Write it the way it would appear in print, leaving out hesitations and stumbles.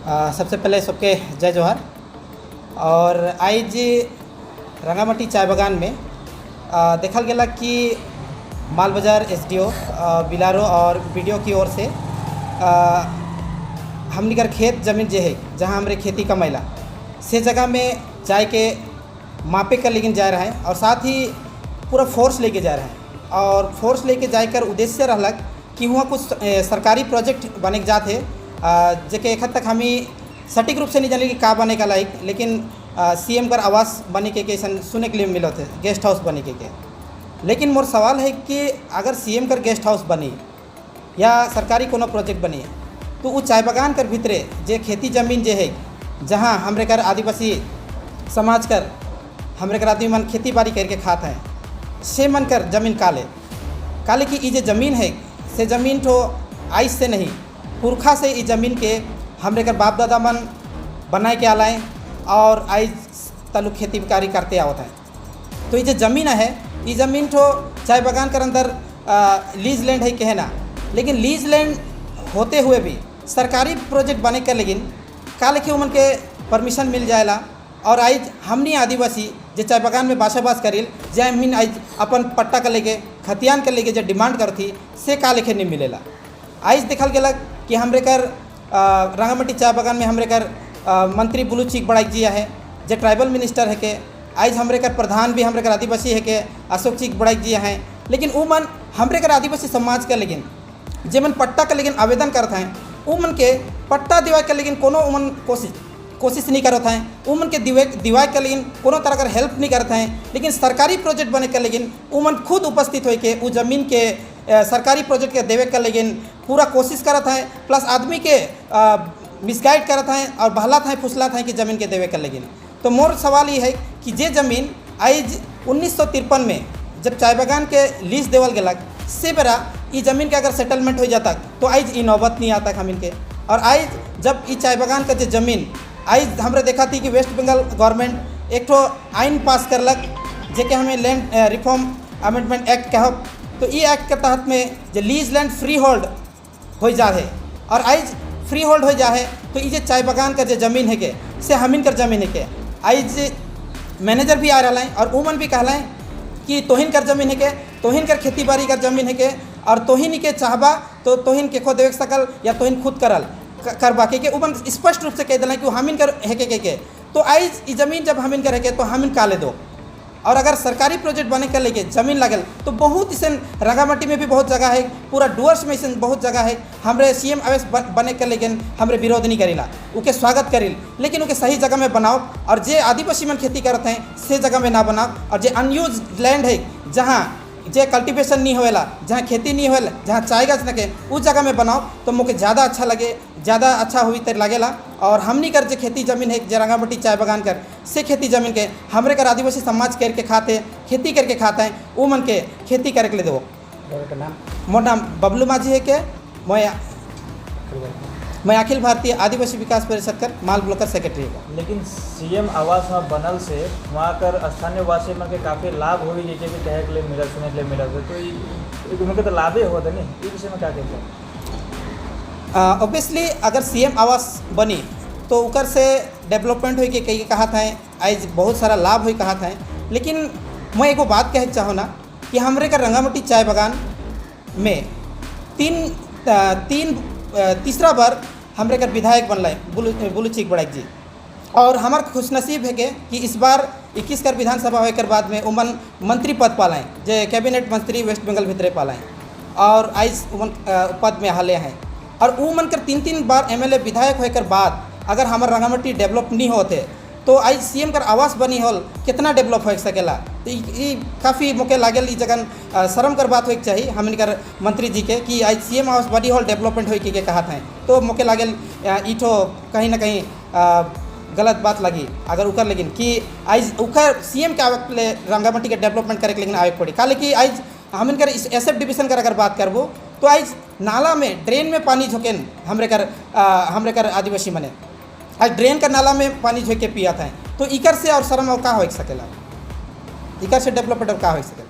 सबसे पहले सबके जय जोहार। और आज रंगामाटी चाय बागान में देखल गया कि माल बाजार एसडीओ बिलारो और बीडीओ की ओर से हमनी कर खेत जमीन जे है जहाँ हमारे खेती का मैला से जगह में जाए के मापे कर लेकिन जा रहा है और साथ ही पूरा फोर्स लेके जा रहा है। और फोर्स लेके जाकर उद्देश्य रहलक कि हुआ कुछ सरकारी प्रोजेक्ट बने के जाते जेके एक हद तक हम ही सटीक रूप से नहीं जाने कि का बने का लाइक, लेकिन सीएम कर आवास बने के सुने के लिए मिले थे गेस्ट हाउस बने के। लेकिन मोर सवाल है कि अगर सीएम कर गेस्ट हाउस बनी या सरकारी कोनो प्रोजेक्ट बनी तो वो चाय बागान कर भीतरे जे खेती जमीन जे है जहाँ हमरे कर आदिवासी समाज कर हमरे कर आदमी मन खेती बाड़ी करके खाते हैं से मन कर जमीन काले की ये जमीन है से जमीन तो आइस से नहीं पुरखा से इस जमीन के हमरे कर बाप दादा मन बनाए के आलाएँ और आज तालुक खेती बाड़ी करते आवत है। तो ये जो ज़मीन है ये ज़मीन तो चाय बागान कर अंदर लीज लैंड है कहना, लेकिन लीज लैंड होते हुए भी सरकारी प्रोजेक्ट बने कर लेकिन काले के उमन के परमिशन मिल जाएला। और आज हमनी आदिवासी जो चाय बागान में बासाबास करिल जे मीन आज अपन पट्टा कर लेके खतियान कर लेके जो डिमांड करती से का लेखे नहीं मिलेला। आज देखल गया कि हमरे कर रंगामाटी चाय बागान में हमरे कर मंत्री बुलू चीक बड़ाई जी है जो ट्राइबल मिनिस्टर है के, आज हमरे कर प्रधान भी हमरे कर आदिवासी है के अशोक चीक बड़ाई जी हैं। लेकिन वो मन हमरे कर आदिवासी समाज का लेकिन जे मन पट्टा का लेकिन आवेदन करते हैं वो मन के पट्टा दिवाए का लेकिन कोनो उमन कोशिश नहीं करते हैं। उमन के दिवाए का लेकिन कोनो तरह का हेल्प नहीं करते हैं। लेकिन सरकारी प्रोजेक्ट बने का लेकिन उमन खुद उपस्थित हो के वो जमीन के सरकारी प्रोजेक्ट के देवे का लेकिन पूरा कोशिश करते हैं, प्लस आदमी के मिसगाइड करते हैं और बहलाते हैं फुसलाते हैं कि ज़मीन के देवे कर लेकिन। तो मोर सवाल ये है कि जे ज़मीन आज 1953 में जब चाय बागान के लीज देवल गलक से बेरा ये ज़मीन के अगर सेटलमेंट हो जाता तो आज ये नौबत नहीं आता हम इनके। और आज जब ये चाय बागान का जो ज़मीन आज हमरे देखा थी कि वेस्ट बंगाल गवर्नमेंट एक तो आइन पास करलक जेके हमें लैंड रिफॉर्म अमेंडमेंट एक्ट कह, तो ये एक्ट के तहत में जो लीज लैंड फ्री होल्ड हो जा है और आज फ्री होल्ड हो जा है तो ये चाय बागान का जो ज़मीन है के से हमिन कर ज़मीन है के आज मैनेजर भी आ रहा है और उमन भी कहला है कि तोहिन कर ज़मीन है के तोहिन कर खेती बाड़ी कर ज़मीन है के और तोहिन के चाहबा तो तोहिन के खुद देख सकल या तोहिन खुद करल करवा के उमन स्पष्ट रूप से कह दिला कि हमिन कर है के। तो आज ये ज़मीन जब हमिन कर है के तो हमिन काले दो। और अगर सरकारी प्रोजेक्ट बने कर लेके ज़मीन लगल तो बहुत इसे रंगामाटी में भी बहुत जगह है, पूरा डुअर्स में इसे बहुत जगह है। हमरे सीएम आवास बने कर लेकिन हमरे विरोध नहीं करेला, उके स्वागत करेल, लेकिन उके सही जगह में बनाओ और जे आदिवासी मन खेती करते हैं से जगह में ना बनाओ। और जे अनयूज लैंड है जहाँ जे कल्टिवेशन नहीं होएला, जहाँ खेती नहीं होएला, जहाँ चाय गाछ लगे उस जगह में बनाओ तो मुझे ज़्यादा अच्छा लगे, ज़्यादा अच्छा हुई तर लगेला। और हमनी कर जो खेती ज़मीन है जे रंगामाटी चाय बागान कर से खेती ज़मीन के हमरे कर आदिवासी समाज करके खाते खेती करके खाता है वो मन के खेती करे के ले दो। मोर नाम बबलू माझी है के मैं अखिल भारतीय आदिवासी विकास परिषद कर माल ब्लॉक का सेक्रेटरी है। लेकिन सीएम आवास वहाँ बनल से वहाँ कर स्थानीय वासी मन के काफ़ी लाभ हो गई जैसे कि कहे के लिए मिला सुने के लिए मिला तो उनके तो लाभे होता नहीं, इस विषय में क्या कहते हैं? ऑब्वियसली अगर सीएम आवास बनी तो उकर से डेवलपमेंट हो के कई कहा था आज बहुत सारा लाभ हो कहा था। लेकिन मैं एगो बात कहे चाहूँ ना कि हमरे का रंगामाटी चाय बागान में तीसरा बार हमरे का विधायक बनल है बुलू चीक बड़ाई जी। और हमार खुशनसीब है कि इस बार 21 कर विधानसभा होने के बाद में उमन मंत्री पद पालाएँ जो कैबिनेट मंत्री वेस्ट बंगाल भितरे पालाएँ और आज उमन पद में हाले हैं। और वो मन कर 3 बार एमएलए विधायक होने के बाद अगर हमार रंगामाटी डेवलप नहीं होते तो आज सीएम कर आवास बनी होल कितना डेवलप हो सकेला। तो ये काफ़ी मौके लागल इस जगह शर्म कर बात हो चाहिए हमन कर मंत्री जी के कि आज सीएम आवास बनी होल डेवलपमेंट हो के कहा था तो मौके लागल इठो कहीं ना कहीं गलत बात लगी अगर उकर लेकिन कि आज उकर सीएम के आवे रंगामाटी के डेवलपमेंट करे लेकिन आवे पड़ी काले कि आज हमन कर एसएफ डिवीजन कर अगर बात करबो तो आज नाला में ड्रेन में पानी झोंकेन हमरे कर आदिवासी मने आज ड्रेन का नाला में पानी झोंक के पिया था। तो इकर से और शर्म और का हो सकेला, इकर से डेवलपमेंट और का हो सकेला।